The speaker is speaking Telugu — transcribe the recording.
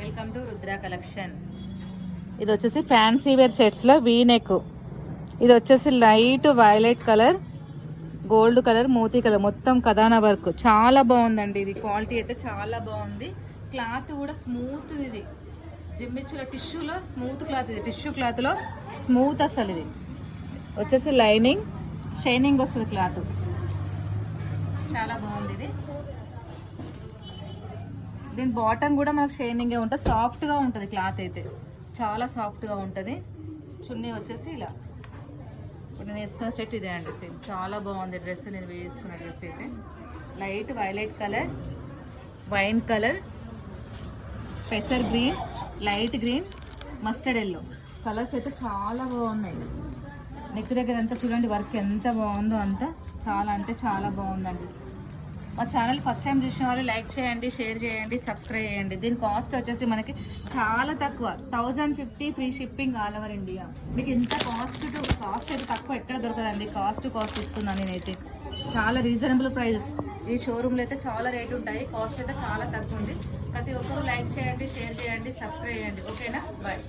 Welcome to Rudra collection. ఇది వచ్చేసి ఫ్యాన్సీ వేర్ సెట్స్లో వీ నెక్. ఇది వచ్చేసి light violet colour, gold colour, మోతీ కలర్, మొత్తం కదానా వర్క్. చాలా బాగుందండి. ఇది క్వాలిటీ అయితే చాలా బాగుంది. క్లాత్ కూడా స్మూత్. ఇది జిమ్మిచ్చులో టిష్యూలో స్మూత్ క్లాత్. ఇది టిష్యూ క్లాత్లో స్మూత్. అసలు ఇది వచ్చేసి లైనింగ్ షైనింగ్ వస్తుంది. క్లాత్ చాలా బాగుంది. ఇది దీని బాటమ్ కూడా మనకు షైనింగే ఉంటుంది. సాఫ్ట్గా ఉంటుంది. క్లాత్ అయితే చాలా సాఫ్ట్గా ఉంటుంది. చున్నీ వచ్చేసి ఇలా. ఇప్పుడు నేను వేసుకున్న సెట్ ఇదే అండి. సేమ్ చాలా బాగుంది డ్రెస్. నేను వేసుకున్న డ్రెస్ అయితే light violet colour, wine colour, పెసర్ green, light green, mustard yellow colours అయితే చాలా బాగున్నాయి. నెక్ దగ్గర అంతా చూడండి వర్క్ ఎంత బాగుందో. అంతా చాలా అంటే చాలా బాగుందండి. మా ఛానల్ ఫస్ట్ టైం చూసిన వాళ్ళు లైక్ చేయండి, షేర్ చేయండి, సబ్స్క్రైబ్ చేయండి. దీని కాస్ట్ వచ్చేసి మనకి చాలా తక్కువ, 1050 free shipping all over India. మీకు ఇంత కాస్ట్ అయితే తక్కువ ఎక్కడ దొరకదండి. కాస్ట్ ఇస్తున్నాను నేనైతే. చాలా రీజనబుల్ ప్రైజెస్. ఈ షోరూమ్లో అయితే చాలా రేట్ ఉంటాయి. కాస్ట్ అయితే చాలా తక్కువ ఉంది. ప్రతి ఒక్కరూ లైక్ చేయండి, షేర్ చేయండి, సబ్స్క్రైబ్ చేయండి. ఓకేనా? బాయ్.